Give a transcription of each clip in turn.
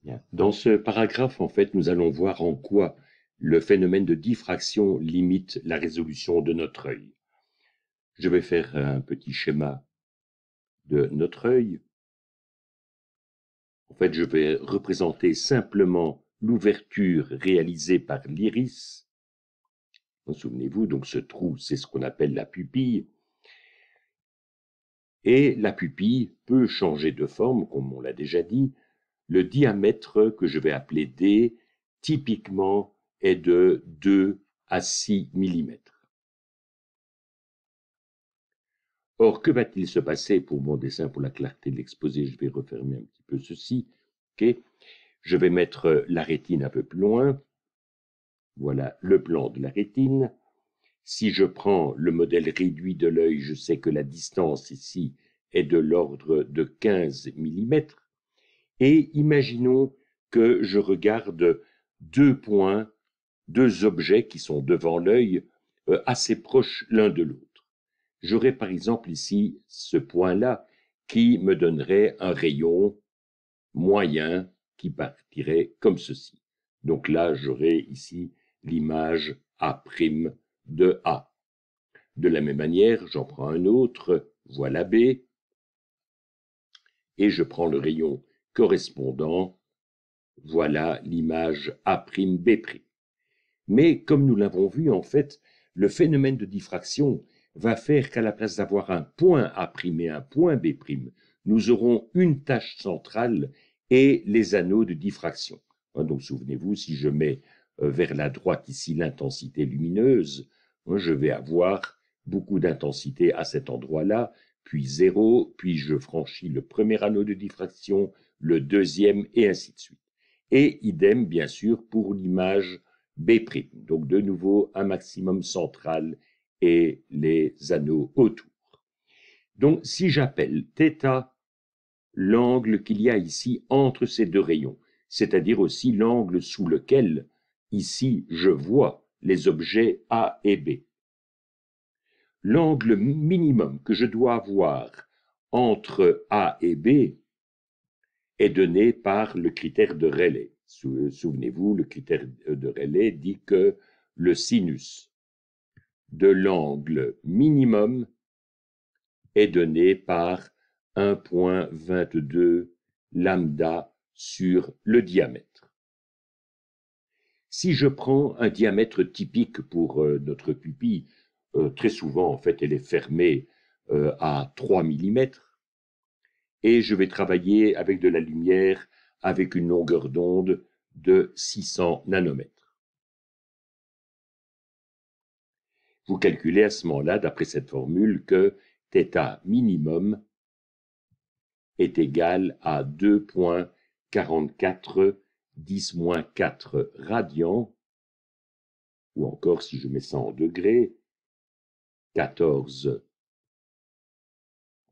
Bien. Dans ce paragraphe, en fait, nous allons voir en quoi le phénomène de diffraction limite la résolution de notre œil. Je vais faire un petit schéma de notre œil. En fait, je vais représenter simplement l'ouverture réalisée par l'iris. Souvenez-vous, donc ce trou, c'est ce qu'on appelle la pupille. Et la pupille peut changer de forme, comme on l'a déjà dit. Le diamètre que je vais appeler D, typiquement, est de 2 à 6 mm. Or, que va-t-il se passer pour mon dessin, pour la clarté de l'exposé? Je vais refermer un petit peu ceci. Okay. Je vais mettre la rétine un peu plus loin. Voilà le plan de la rétine. Si je prends le modèle réduit de l'œil, je sais que la distance ici est de l'ordre de 15 mm. Et imaginons que je regarde deux points, deux objets qui sont devant l'œil, assez proches l'un de l'autre. J'aurais par exemple ici ce point-là qui me donnerait un rayon moyen qui partirait comme ceci. Donc là, j'aurais ici l'image A' de A. De la même manière, j'en prends un autre, voilà B, et je prends le rayon correspondant, voilà l'image A'B'. Mais comme nous l'avons vu, en fait, le phénomène de diffraction va faire qu'à la place d'avoir un point A' et un point B', nous aurons une tache centrale et les anneaux de diffraction. Donc souvenez-vous, si je mets vers la droite ici l'intensité lumineuse, je vais avoir beaucoup d'intensité à cet endroit-là, puis 0, puis je franchis le premier anneau de diffraction, le deuxième, et ainsi de suite. Et idem, bien sûr, pour l'image B'. Donc de nouveau, un maximum central et les anneaux autour. Donc si j'appelle θ l'angle qu'il y a ici entre ces deux rayons, c'est-à-dire aussi l'angle sous lequel, ici, je vois les objets A et B. L'angle minimum que je dois avoir entre A et B est donné par le critère de Rayleigh. Souvenez-vous, le critère de Rayleigh dit que le sinus de l'angle minimum est donné par 1,22 lambda sur le diamètre. Si je prends un diamètre typique pour notre pupille, très souvent, en fait, elle est fermée à 3 mm, et je vais travailler avec de la lumière avec une longueur d'onde de 600 nanomètres. Vous calculez à ce moment-là, d'après cette formule, que θ minimum est égal à 2,44 10-4 radians, ou encore si je mets ça en degrés, 14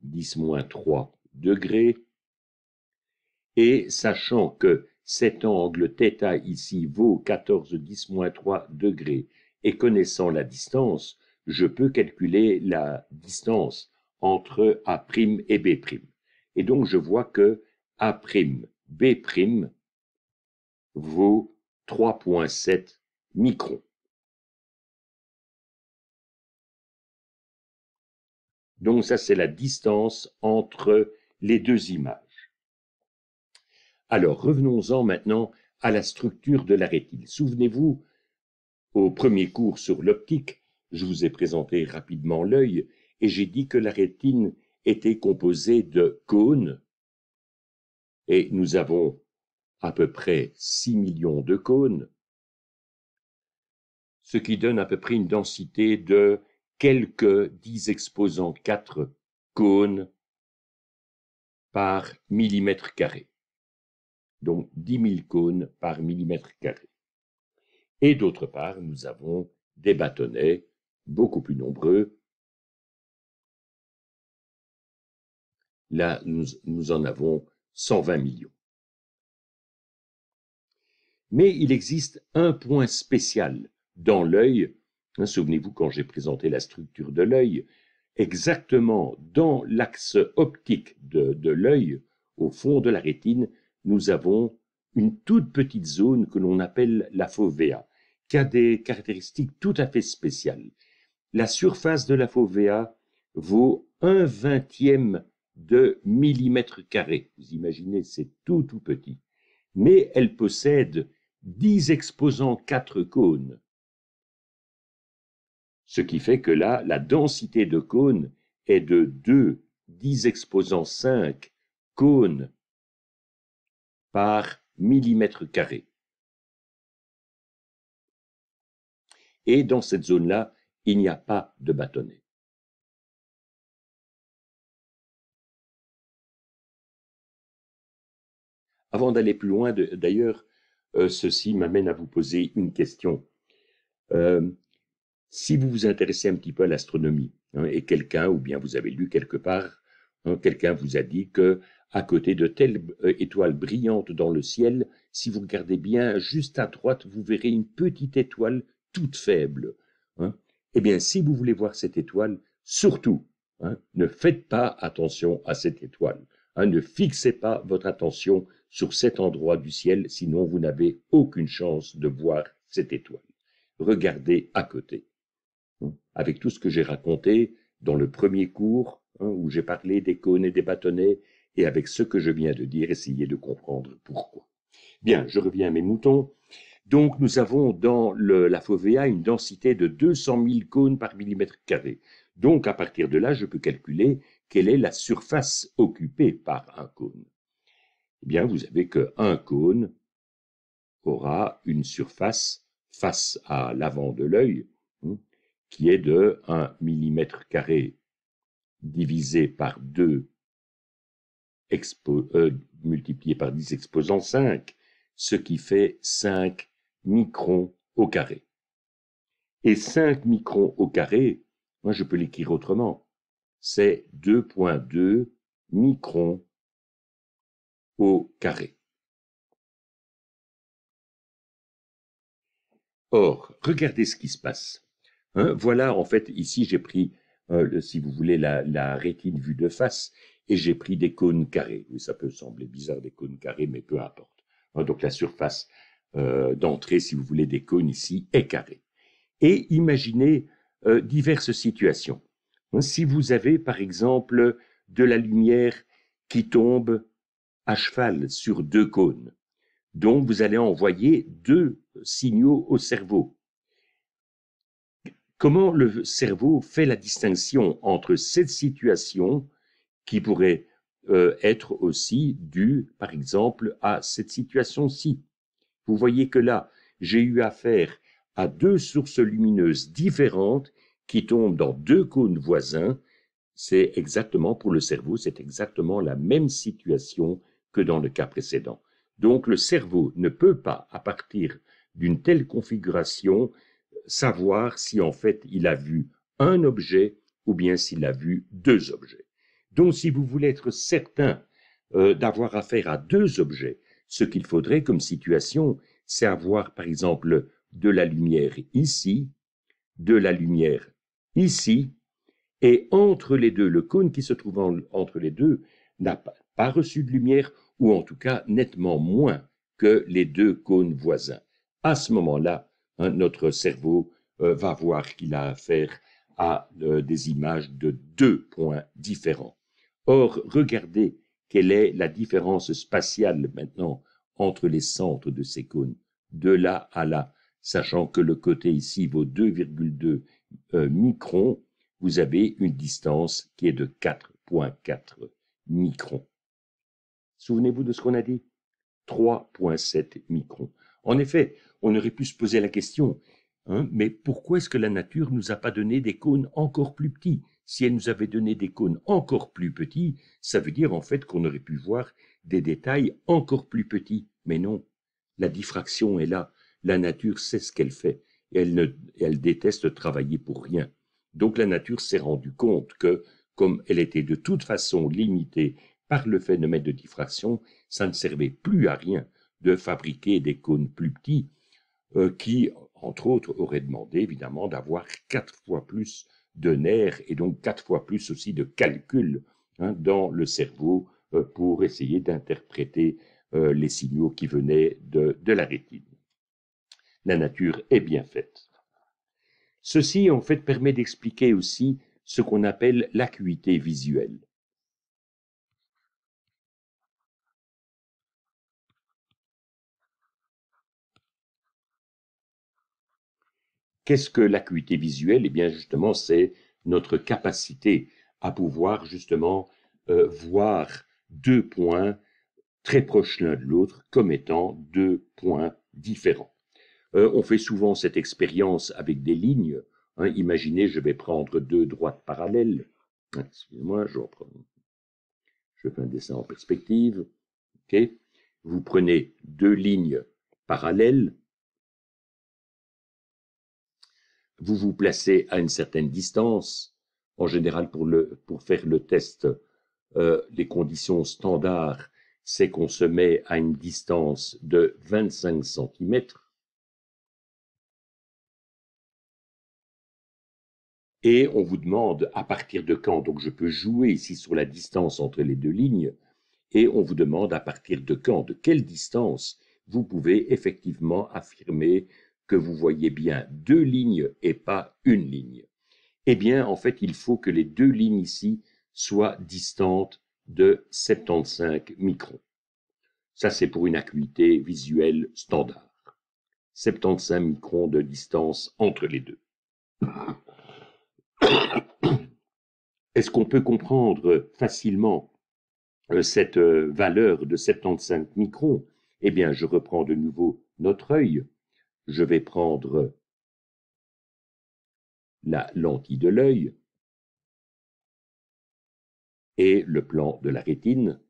10-3 degrés, et sachant que cet angle θ ici vaut 14 10-3 degrés, et connaissant la distance, je peux calculer la distance entre A' et B'. Et donc je vois que A'B' vaut 3,7 microns. Donc ça, c'est la distance entre les deux images. Alors, revenons-en maintenant à la structure de la rétine. Souvenez-vous, au premier cours sur l'optique, je vous ai présenté rapidement l'œil et j'ai dit que la rétine était composée de cônes, et nous avons à peu près 6 millions de cônes, ce qui donne à peu près une densité de quelques 10 exposants 4 cônes par millimètre carré. Donc 10 000 cônes par millimètre carré. Et d'autre part, nous avons des bâtonnets beaucoup plus nombreux. Là, nous en avons 120 millions. Mais il existe un point spécial dans l'œil. Souvenez-vous quand j'ai présenté la structure de l'œil, exactement dans l'axe optique de l'œil, au fond de la rétine, nous avons une toute petite zone que l'on appelle la fovea, qui a des caractéristiques tout à fait spéciales. La surface de la fovea vaut 1/20 de millimètre carré. Vous imaginez, c'est tout petit. Mais elle possède 10 exposants 4 cônes. Ce qui fait que là, la densité de cônes est de 2 10 exposants 5 cônes par millimètre carré. Et dans cette zone-là, il n'y a pas de bâtonnet. Avant d'aller plus loin, d'ailleurs, ceci m'amène à vous poser une question. Si vous vous intéressez un petit peu à l'astronomie, et quelqu'un, ou bien vous avez lu quelque part, quelqu'un vous a dit que à côté de telles étoiles brillantes dans le ciel, si vous regardez bien juste à droite, vous verrez une petite étoile toute faible. Eh bien, si vous voulez voir cette étoile, surtout, ne faites pas attention à cette étoile. Ne fixez pas votre attention sur cet endroit du ciel, sinon vous n'avez aucune chance de voir cette étoile. Regardez à côté. Avec tout ce que j'ai raconté dans le premier cours, où j'ai parlé des cônes et des bâtonnets, et avec ce que je viens de dire, essayez de comprendre pourquoi. Bien, je reviens à mes moutons. Donc, nous avons dans la fovea une densité de 200 000 cônes par millimètre carré. Donc, à partir de là, je peux calculer quelle est la surface occupée par un cône. Eh bien, vous savez qu'un cône aura une surface face à l'avant de l'œil, qui est de 1 millimètre carré divisé par 2 multiplié par 10 exposant 5, ce qui fait 5 microns au carré. Et 5 microns au carré, moi je peux l'écrire autrement, c'est 2,2 microns au carré. Or, regardez ce qui se passe. Voilà, en fait, ici j'ai pris, si vous voulez, la rétine vue de face, et j'ai pris des cônes carrés. Oui, ça peut sembler bizarre, des cônes carrés, mais peu importe. Donc la surface d'entrée, si vous voulez, des cônes ici est carrée. Et imaginez diverses situations. Si vous avez, par exemple, de la lumière qui tombe à cheval sur 2 cônes, donc vous allez envoyer 2 signaux au cerveau. Comment le cerveau fait la distinction entre cette situation qui pourrait être aussi due, par exemple, à cette situation-ci? Vous voyez que là, j'ai eu affaire à 2 sources lumineuses différentes qui tombent dans 2 cônes voisins. C'est exactement, pour le cerveau, c'est exactement la même situation que dans le cas précédent. Donc le cerveau ne peut pas, à partir d'une telle configuration, savoir si en fait il a vu un objet ou bien s'il a vu 2 objets. Donc si vous voulez être certain d'avoir affaire à 2 objets, ce qu'il faudrait comme situation, c'est avoir par exemple de la lumière ici, de la lumière ici, et entre les deux, le cône qui se trouve entre les deux n'a pas reçu de lumière, ou en tout cas nettement moins que les 2 cônes voisins. À ce moment-là, notre cerveau va voir qu'il a affaire à des images de 2 points différents. Or, regardez quelle est la différence spatiale maintenant entre les centres de ces cônes, de là à là, sachant que le côté ici vaut 2,2 microns, vous avez une distance qui est de 4,4 microns. Souvenez-vous de ce qu'on a dit? 3,7 microns. En effet, on aurait pu se poser la question, mais pourquoi est-ce que la nature ne nous a pas donné des cônes encore plus petits? Si elle nous avait donné des cônes encore plus petits, ça veut dire en fait qu'on aurait pu voir des détails encore plus petits. Mais non, la diffraction est là. La nature sait ce qu'elle fait. Et elle déteste travailler pour rien. Donc la nature s'est rendue compte que, comme elle était de toute façon limitée par le phénomène de diffraction, ça ne servait plus à rien de fabriquer des cônes plus petits qui, entre autres, auraient demandé évidemment d'avoir 4 fois plus de nerfs et donc 4 fois plus aussi de calculs dans le cerveau pour essayer d'interpréter les signaux qui venaient de la rétine. La nature est bien faite. Ceci, en fait, permet d'expliquer aussi ce qu'on appelle l'acuité visuelle. Qu'est-ce que l'acuité visuelle? Eh bien, justement, c'est notre capacité à pouvoir, justement, voir deux points très proches l'un de l'autre comme étant deux points différents. On fait souvent cette expérience avec des lignes. Hein. Imaginez, je vais prendre deux droites parallèles. Excusez-moi, je fais un dessin en perspective. Okay. Vous prenez deux lignes parallèles. Vous vous placez à une certaine distance. En général, pour faire le test, les conditions standards, c'est qu'on se met à une distance de 25 cm. Et on vous demande à partir de quand, donc je peux jouer ici sur la distance entre les deux lignes, et on vous demande à partir de quand, de quelle distance, vous pouvez effectivement affirmer que vous voyez bien deux lignes et pas une ligne. Eh bien, en fait, il faut que les deux lignes ici soient distantes de 75 microns. Ça, c'est pour une acuité visuelle standard. 75 microns de distance entre les deux. Est-ce qu'on peut comprendre facilement cette valeur de 75 microns? Eh bien, je reprends de nouveau notre œil. Je vais prendre la lentille de l'œil et le plan de la rétine.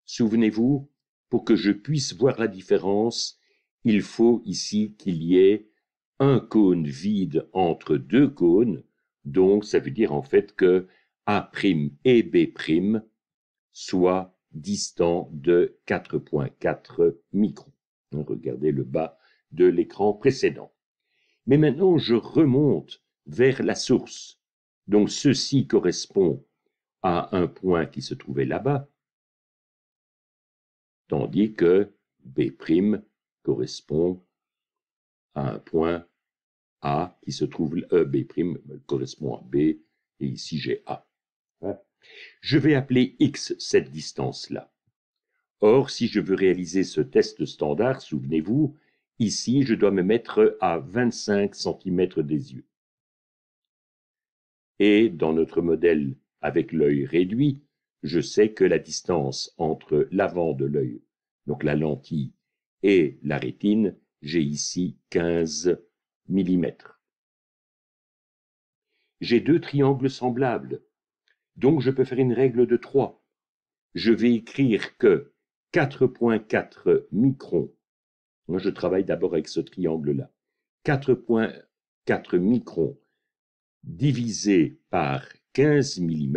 Souvenez-vous, pour que je puisse voir la différence, il faut ici qu'il y ait un cône vide entre deux cônes. Donc, ça veut dire en fait que A' et B' soient distants de 4,4 microns. Regardez le bas de l'écran précédent. Mais maintenant, je remonte vers la source. Donc, ceci correspond à un point qui se trouvait là-bas, tandis que B' correspond à un point A qui se trouve, B' correspond à B, et ici j'ai A. Je vais appeler X cette distance-là. Or, si je veux réaliser ce test standard, souvenez-vous, ici, je dois me mettre à 25 cm des yeux. Et dans notre modèle avec l'œil réduit, je sais que la distance entre l'avant de l'œil, donc la lentille, et la rétine, j'ai ici 15 mm. J'ai deux triangles semblables, donc je peux faire une règle de 3. Je vais écrire que 4,4 microns, moi je travaille d'abord avec ce triangle-là, 4,4 microns divisé par 15 mm,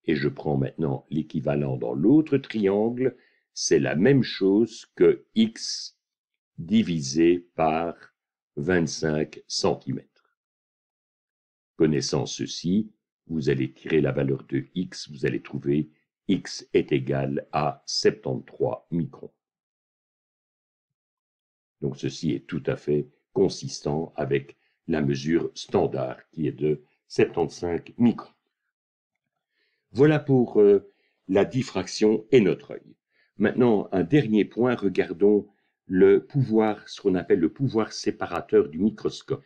et je prends maintenant l'équivalent dans l'autre triangle, c'est la même chose que x divisé par 25 cm. Connaissant ceci, vous allez tirer la valeur de x, vous allez trouver x est égal à 73 microns. Donc ceci est tout à fait consistant avec la mesure standard qui est de 75 microns. Voilà pour la diffraction et notre œil. Maintenant, un dernier point, regardons le pouvoir, ce qu'on appelle le pouvoir séparateur du microscope.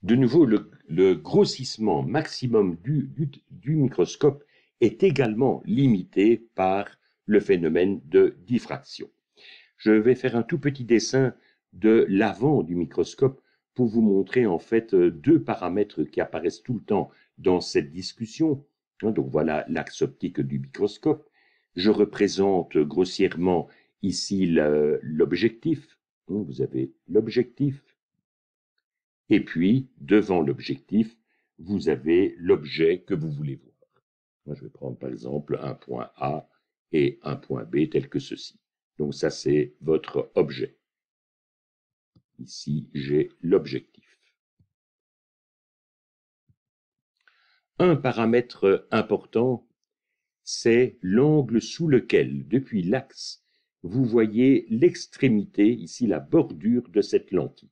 De nouveau, le grossissement maximum du microscope est également limité par le phénomène de diffraction. Je vais faire un tout petit dessin de l'avant du microscope pour vous montrer en fait deux paramètres qui apparaissent tout le temps dans cette discussion. Donc voilà l'axe optique du microscope. Je représente grossièrement ici l'objectif. Donc, vous avez l'objectif, et puis, devant l'objectif, vous avez l'objet que vous voulez voir. Moi, je vais prendre par exemple un point A et un point B tel que ceci. Donc ça, c'est votre objet. Ici, j'ai l'objectif. Un paramètre important, c'est l'angle sous lequel, depuis l'axe, vous voyez l'extrémité, ici la bordure de cette lentille.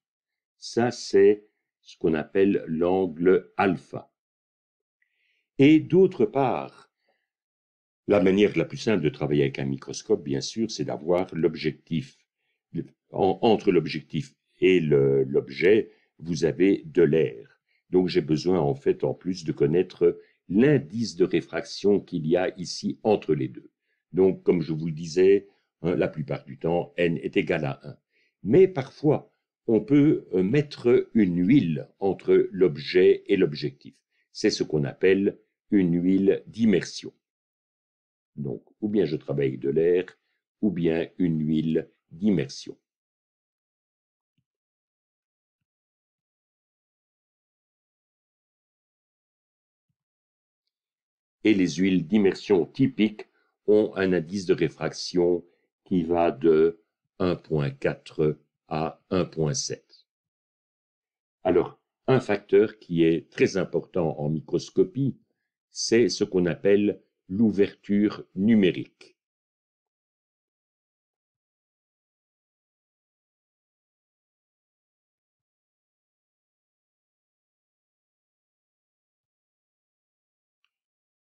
Ça, c'est ce qu'on appelle l'angle alpha. Et d'autre part, la manière la plus simple de travailler avec un microscope, bien sûr, c'est d'avoir l'objectif. Entre l'objectif et l'objet, vous avez de l'air. Donc j'ai besoin, en fait, en plus de connaître l'indice de réfraction qu'il y a ici entre les deux. Donc, comme je vous le disais, la plupart du temps, n est égal à 1. Mais parfois, on peut mettre une huile entre l'objet et l'objectif. C'est ce qu'on appelle une huile d'immersion. Donc, ou bien je travaille avec de l'air, ou bien une huile d'immersion. Et les huiles d'immersion typiques ont un indice de réfraction qui va de 1,4 à 1,7. Alors, un facteur qui est très important en microscopie, c'est ce qu'on appelle l'ouverture numérique.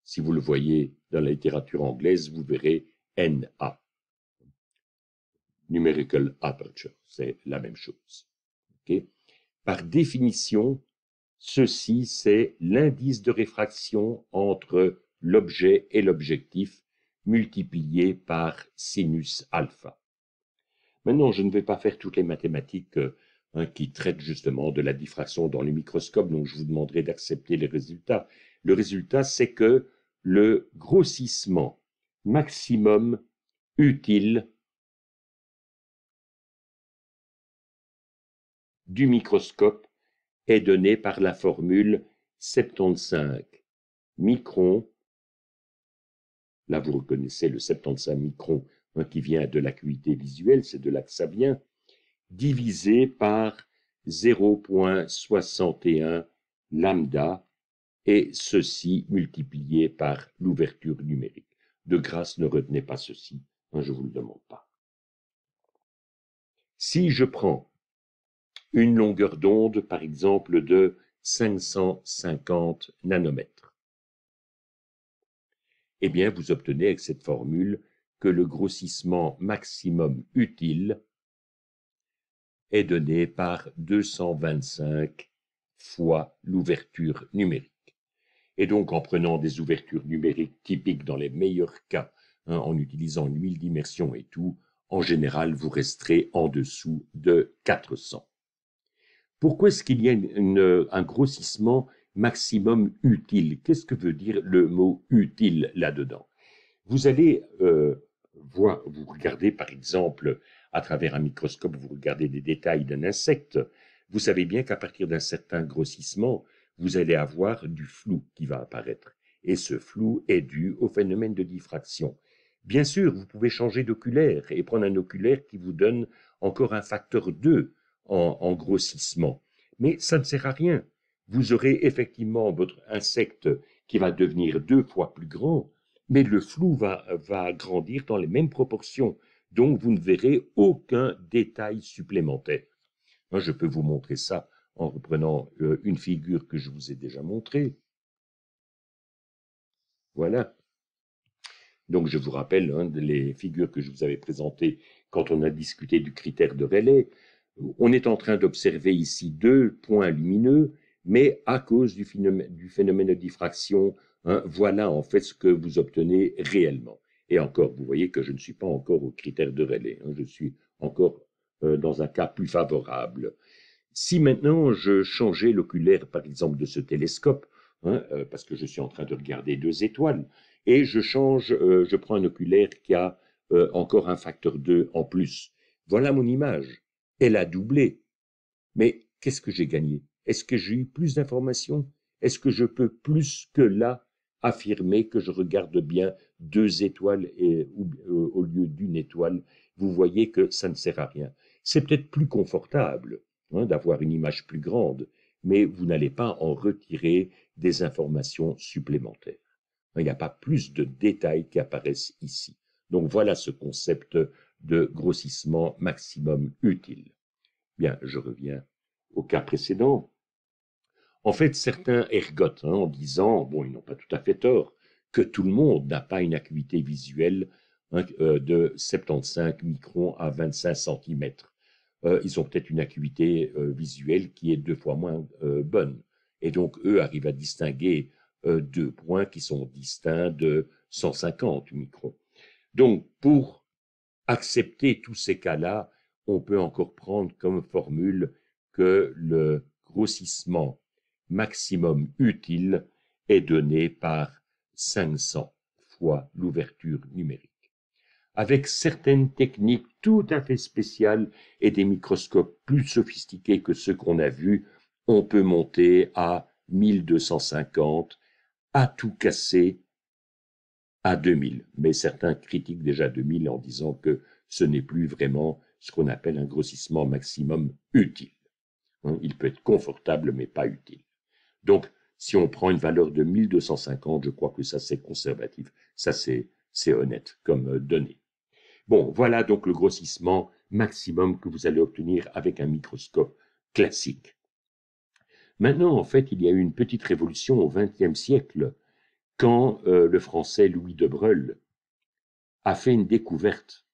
Si vous le voyez dans la littérature anglaise, vous verrez NA. Numerical aperture, c'est la même chose. Okay? Par définition, ceci, c'est l'indice de réfraction entre l'objet et l'objectif multiplié par sinus alpha. Maintenant, je ne vais pas faire toutes les mathématiques qui traitent justement de la diffraction dans les microscopes, donc je vous demanderai d'accepter les résultats. Le résultat, c'est que le grossissement maximum utile du microscope est donné par la formule 75 microns. Là, vous reconnaissez le 75 microns qui vient de l'acuité visuelle, c'est de là que ça vient, divisé par 0,61 lambda, et ceci multiplié par l'ouverture numérique. De grâce, ne retenez pas ceci, je ne vous le demande pas. Si je prends une longueur d'onde, par exemple, de 550 nanomètres, eh bien, vous obtenez avec cette formule que le grossissement maximum utile est donné par 225 fois l'ouverture numérique. Et donc, en prenant des ouvertures numériques typiques dans les meilleurs cas, en utilisant une huile d'immersion et tout, en général, vous resterez en dessous de 400. Pourquoi est-ce qu'il y a un grossissement maximum utile? Qu'est-ce que veut dire le mot utile là-dedans? Vous allez voir, vous regardez par exemple à travers un microscope, vous regardez des détails d'un insecte, vous savez bien qu'à partir d'un certain grossissement, vous allez avoir du flou qui va apparaître. Et ce flou est dû au phénomène de diffraction. Bien sûr, vous pouvez changer d'oculaire et prendre un oculaire qui vous donne encore un facteur 2 en grossissement. Mais ça ne sert à rien. Vous aurez effectivement votre insecte qui va devenir 2 fois plus grand, mais le flou va grandir dans les mêmes proportions. Donc, vous ne verrez aucun détail supplémentaire. Moi, je peux vous montrer ça en reprenant une figure que je vous ai déjà montrée. Voilà. Donc, je vous rappelle les figures que je vous avais présentées quand on a discuté du critère de Rayleigh. On est en train d'observer ici deux points lumineux, mais à cause du phénomène de diffraction, voilà en fait ce que vous obtenez réellement. Et encore, vous voyez que je ne suis pas encore au critère de Rayleigh, je suis encore dans un cas plus favorable. Si maintenant je changeais l'oculaire, par exemple, de ce télescope, parce que je suis en train de regarder deux étoiles, et je prends un oculaire qui a encore un facteur 2 en plus. Voilà mon image. elle a doublé. Mais qu'est-ce que j'ai gagné? Est-ce que j'ai eu plus d'informations? Est-ce que je peux plus que là affirmer que je regarde bien 2 étoiles au lieu d'une étoile? Vous voyez que ça ne sert à rien. C'est peut-être plus confortable d'avoir une image plus grande, mais vous n'allez pas en retirer des informations supplémentaires. Il n'y a pas plus de détails qui apparaissent ici. Donc voilà ce concept de grossissement maximum utile. Bien, je reviens au cas précédent. En fait, certains ergotent en disant, bon, ils n'ont pas tout à fait tort, que tout le monde n'a pas une acuité visuelle de 75 microns à 25 centimètres. Ils ont peut-être une acuité visuelle qui est 2 fois moins bonne. Et donc, eux arrivent à distinguer 2 points qui sont distincts de 150 microns. Donc, pour accepter tous ces cas-là, on peut encore prendre comme formule que le grossissement maximum utile est donné par 500 fois l'ouverture numérique. Avec certaines techniques tout à fait spéciales et des microscopes plus sophistiqués que ceux qu'on a vus, on peut monter à 1250, à tout casser, à 2000. Mais certains critiquent déjà 2000 en disant que ce n'est plus vraiment ce qu'on appelle un grossissement maximum utile. Il peut être confortable, mais pas utile. Donc, si on prend une valeur de 1250, je crois que ça c'est conservatif. Ça c'est honnête comme donnée. Bon, voilà donc le grossissement maximum que vous allez obtenir avec un microscope classique. Maintenant, en fait, il y a eu une petite révolution au XXe siècle quand le français Louis de Broglie a fait une découverte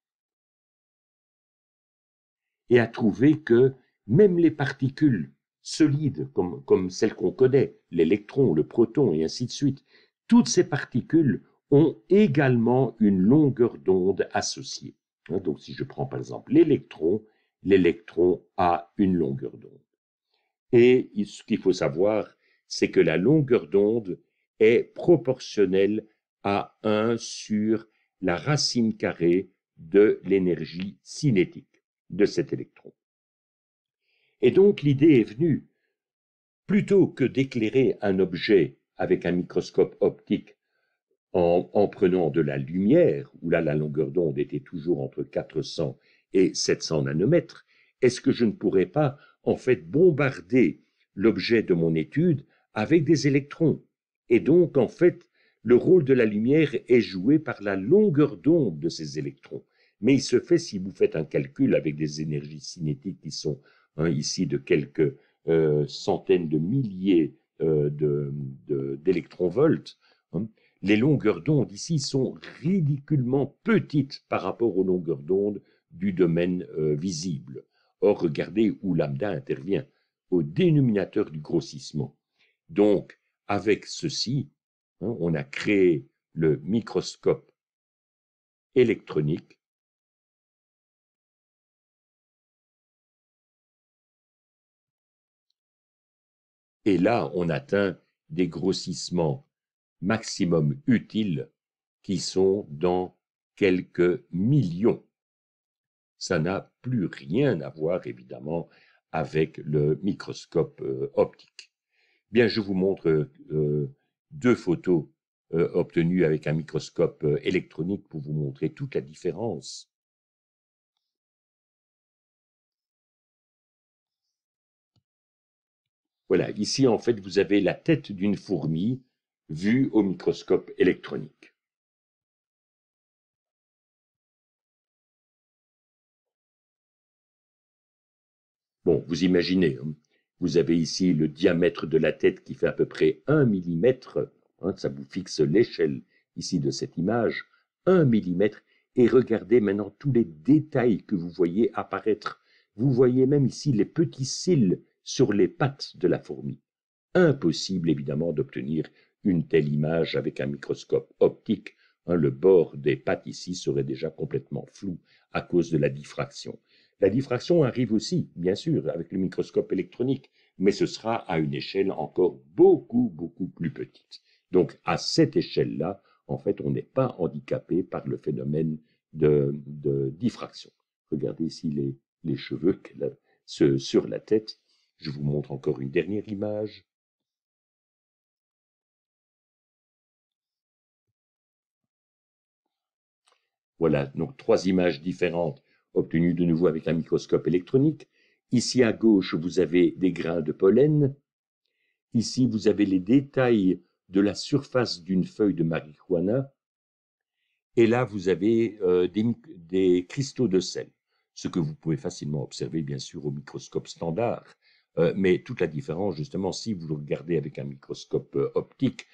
et a trouvé que même les particules solides, comme celles qu'on connaît, l'électron, le proton et ainsi de suite, toutes ces particules ont également une longueur d'onde associée. Donc si je prends par exemple l'électron a une longueur d'onde. Et ce qu'il faut savoir, c'est que la longueur d'onde est proportionnelle à 1 sur la racine carrée de l'énergie cinétique de cet électron. Et donc l'idée est venue, plutôt que d'éclairer un objet avec un microscope optique en prenant de la lumière, où là la longueur d'onde était toujours entre 400 et 700 nanomètres, est-ce que je ne pourrais pas en fait bombarder l'objet de mon étude avec des électrons? Et donc en fait, le rôle de la lumière est joué par la longueur d'onde de ces électrons. Mais il se fait, si vous faites un calcul avec des énergies cinétiques qui sont ici de quelques centaines de milliers d'électronvolts, les longueurs d'onde ici sont ridiculement petites par rapport aux longueurs d'onde du domaine visible. Or, regardez où lambda intervient, au dénominateur du grossissement. Donc, avec ceci, on a créé le microscope électronique et là, on atteint des grossissements maximum utiles qui sont dans quelques millions. Ça n'a plus rien à voir, évidemment, avec le microscope optique. Bien, je vous montre 2 photos obtenues avec un microscope électronique pour vous montrer toute la différence. Voilà, ici, en fait, vous avez la tête d'une fourmi vue au microscope électronique. Bon, vous imaginez, vous avez ici le diamètre de la tête qui fait à peu près 1 millimètre, ça vous fixe l'échelle ici de cette image, 1 millimètre, et regardez maintenant tous les détails que vous voyez apparaître. Vous voyez même ici les petits cils sur les pattes de la fourmi. Impossible évidemment d'obtenir une telle image avec un microscope optique. Le bord des pattes ici serait déjà complètement flou à cause de la diffraction. La diffraction arrive aussi, bien sûr, avec le microscope électronique, mais ce sera à une échelle encore beaucoup, beaucoup plus petite. Donc, à cette échelle-là, en fait, on n'est pas handicapé par le phénomène de diffraction. Regardez ici les cheveux qu'elle a sur la tête. Je vous montre encore une dernière image. Voilà, donc 3 images différentes obtenues de nouveau avec un microscope électronique. Ici à gauche, vous avez des grains de pollen. Ici, vous avez les détails de la surface d'une feuille de marijuana. Et là, vous avez des cristaux de sel, ce que vous pouvez facilement observer, bien sûr, au microscope standard. Mais toute la différence, justement, si vous le regardez avec un microscope optique,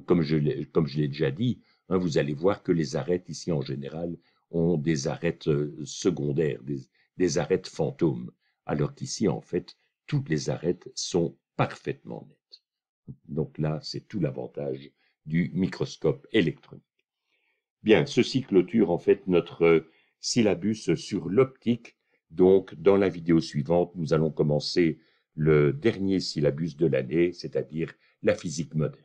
comme je l'ai déjà dit, hein, vous allez voir que les arêtes, ici, en général, ont des arêtes secondaires, des arêtes fantômes, alors qu'ici, en fait, toutes les arêtes sont parfaitement nettes. Donc là, c'est tout l'avantage du microscope électronique. Bien, ceci clôture en fait notre syllabus sur l'optique. Donc, dans la vidéo suivante, nous allons commencer le dernier syllabus de l'année, c'est-à-dire la physique moderne.